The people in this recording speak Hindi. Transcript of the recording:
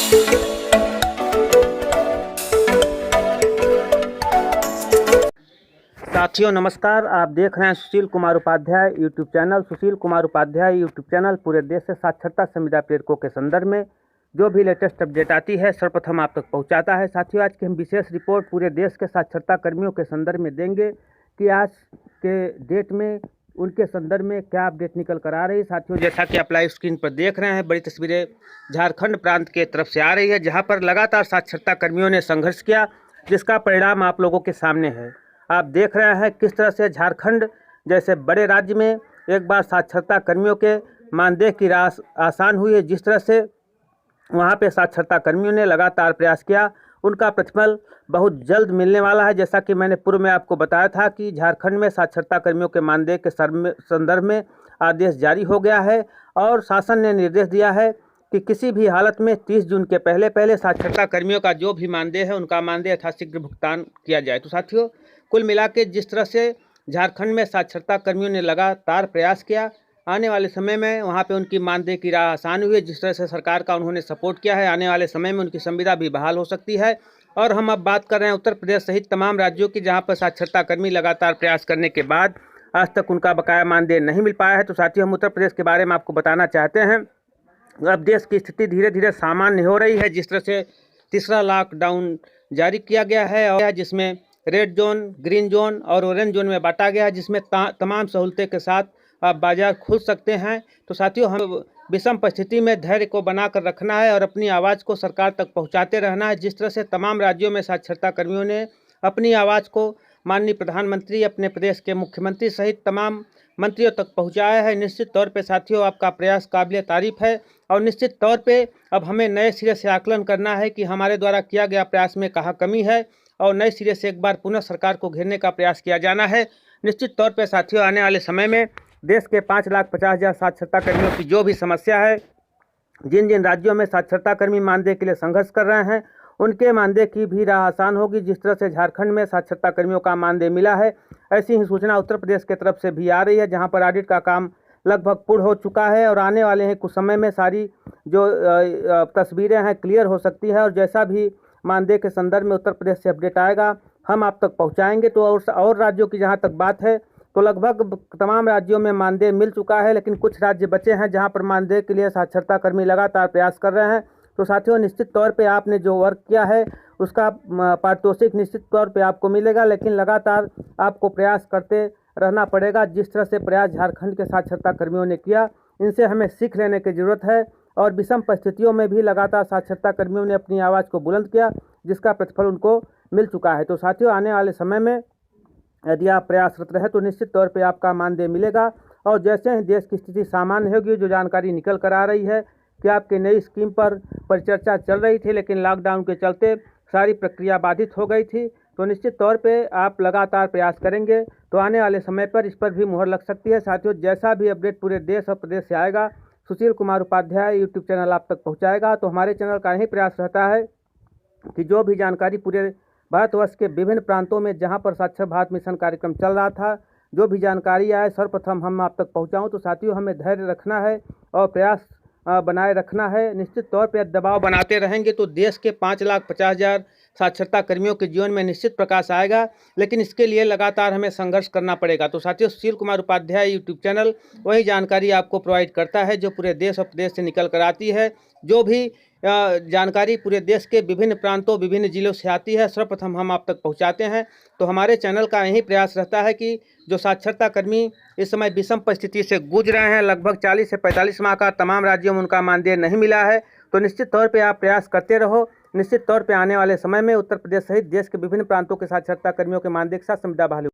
साथियों नमस्कार, आप देख रहे हैं Sushil Kumar Upadhyay YouTube channel. Sushil Kumar Upadhyay YouTube channel पूरे देश से साक्षरता संविदा प्रेरकों के संदर्भ में जो भी लेटेस्ट अपडेट आती है सर्वप्रथम आप तक पहुंचाता है। साथियों आज की हम विशेष रिपोर्ट पूरे देश के साक्षरता कर्मियों के संदर्भ में देंगे कि आज के डेट में उनके संदर्भ में क्या अपडेट निकल कर आ रही है। साथियों जैसा कि आप लाइव स्क्रीन पर देख रहे हैं, बड़ी तस्वीरें झारखंड प्रांत के तरफ से आ रही है, जहाँ पर लगातार साक्षरता कर्मियों ने संघर्ष किया, जिसका परिणाम आप लोगों के सामने है। आप देख रहे हैं किस तरह से झारखंड जैसे बड़े राज्य में एक बार साक्षरता कर्मियों के मानदेय की राशि आसान हुई है। जिस तरह से वहां पे साक्षरता कर्मियों ने लगातार प्रयास किया, उनका प्रतिफल बहुत जल्द मिलने वाला है। जैसा कि मैंने पूर्व में आपको बताया था कि झारखंड में साक्षरता कर्मियों के मानदेय के संदर्भ में आदेश जारी हो गया है और शासन ने निर्देश दिया है कि किसी भी हालत में 30 जून के पहले साक्षरता कर्मियों का जो भी मानदेय है उनका मानदेय यथाशीघ्र भुगतान किया जाए। तो साथियों कुल मिला के जिस तरह से झारखंड में साक्षरता कर्मियों ने लगातार प्रयास किया, आने वाले समय में वहां पे उनकी मानदेय की राह आसान हुई है। जिस तरह से सरकार का उन्होंने सपोर्ट किया है, आने वाले समय में उनकी संविदा भी बहाल हो सकती है। और हम अब बात कर रहे हैं उत्तर प्रदेश सहित तमाम राज्यों की, जहाँ पर साक्षरता कर्मी लगातार प्रयास करने के बाद आज तक उनका बकाया मानदेय नहीं मिल पाया है। तो साथियों हम उत्तर प्रदेश के बारे में आपको बताना चाहते हैं। अब देश की स्थिति धीरे धीरे सामान्य हो रही है। जिस तरह से तीसरा लॉकडाउन जारी किया गया है और जिसमें रेड जोन, ग्रीन जोन और ऑरेंज जोन में बांटा गया है, जिसमें तमाम सहूलतें के साथ आप बाजार खुल सकते हैं। तो साथियों हम विषम परिस्थिति में धैर्य को बनाकर रखना है और अपनी आवाज़ को सरकार तक पहुंचाते रहना है। जिस तरह से तमाम राज्यों में साक्षरता कर्मियों ने अपनी आवाज़ को माननीय प्रधानमंत्री, अपने प्रदेश के मुख्यमंत्री सहित तमाम मंत्रियों तक पहुंचाया है, निश्चित तौर पे साथियों आपका प्रयास काबिल तारीफ है। और निश्चित तौर पे अब हमें नए सिरे से आकलन करना है कि हमारे द्वारा किया गया प्रयास में कहाँ कमी है और नए सिरे से एक बार पुनः सरकार को घेरने का प्रयास किया जाना है। निश्चित तौर पे साथियों आने वाले समय में देश के 5,50,000 साक्षरता कर्मियों की जो भी समस्या है, जिन जिन राज्यों में साक्षरता कर्मी मानदेय के लिए संघर्ष कर रहे हैं, उनके मानदेय की भी राह आसान होगी। जिस तरह से झारखंड में साक्षरता कर्मियों का मानदेय मिला है, ऐसी ही सूचना उत्तर प्रदेश की तरफ से भी आ रही है, जहां पर ऑडिट का काम लगभग पूर्ण हो चुका है और आने वाले हैं कुछ समय में सारी जो तस्वीरें हैं क्लियर हो सकती है। और जैसा भी मानदेय के संदर्भ में उत्तर प्रदेश से अपडेट आएगा हम आप तक पहुंचाएंगे। तो और राज्यों की जहां तक बात है तो लगभग तमाम राज्यों में मानदेय मिल चुका है, लेकिन कुछ राज्य बचे हैं जहां पर मानदेय के लिए साक्षरता कर्मी लगातार प्रयास कर रहे हैं। तो साथियों निश्चित तौर पे आपने जो वर्क किया है उसका पारितोषिक निश्चित तौर पे आपको मिलेगा, लेकिन लगातार आपको प्रयास करते रहना पड़ेगा। जिस तरह से प्रयास झारखंड के साक्षरता कर्मियों ने किया, इनसे हमें सीख लेने की ज़रूरत है। और विषम परिस्थितियों में भी लगातार साक्षरता कर्मियों ने अपनी आवाज़ को बुलंद किया, जिसका प्रतिफल उनको मिल चुका है। तो साथियों आने वाले समय में यदि आप प्रयासरत रहे तो निश्चित तौर पे आपका मानदेय मिलेगा। और जैसे ही देश की स्थिति सामान्य होगी, जो जानकारी निकल कर आ रही है कि आपकी नई स्कीम पर परिचर्चा चल रही थी, लेकिन लॉकडाउन के चलते सारी प्रक्रिया बाधित हो गई थी, तो निश्चित तौर पे आप लगातार प्रयास करेंगे तो आने वाले समय पर इस पर भी मुहर लग सकती है। साथियों जैसा भी अपडेट पूरे देश और प्रदेश से आएगा, सुशील कुमार उपाध्याय यूट्यूब चैनल आप तक पहुंचाएगा। तो हमारे चैनल का यही प्रयास रहता है कि जो भी जानकारी पूरे भारतवर्ष के विभिन्न प्रांतों में जहां पर साक्षर भारत मिशन कार्यक्रम चल रहा था, जो भी जानकारी आए सर्वप्रथम हम आप तक पहुंचाऊं। तो साथियों हमें धैर्य रखना है और प्रयास बनाए रखना है। निश्चित तौर पे दबाव बनाते रहेंगे तो देश के 5,50,000 साक्षरता कर्मियों के जीवन में निश्चित प्रकाश आएगा, लेकिन इसके लिए लगातार हमें संघर्ष करना पड़ेगा। तो साथियों सुशील कुमार उपाध्याय यूट्यूब चैनल वही जानकारी आपको प्रोवाइड करता है जो पूरे देश और प्रदेश से निकल कर आती है। जो भी जानकारी पूरे देश के विभिन्न प्रांतों, विभिन्न जिलों से आती है, सर्वप्रथम हम आप तक पहुंचाते हैं। तो हमारे चैनल का यही प्रयास रहता है कि जो साक्षरता कर्मी इस समय विषम परिस्थिति से गुजर रहे हैं, लगभग 40 से 45 माह का तमाम राज्यों में उनका मानदेय नहीं मिला है, तो निश्चित तौर पे आप प्रयास करते रहो। निश्चित तौर पे आने वाले समय में उत्तर प्रदेश सहित देश के विभिन्न प्रांतों के साक्षरता कर्मियों के मानदेय के साथ संविदा बहाली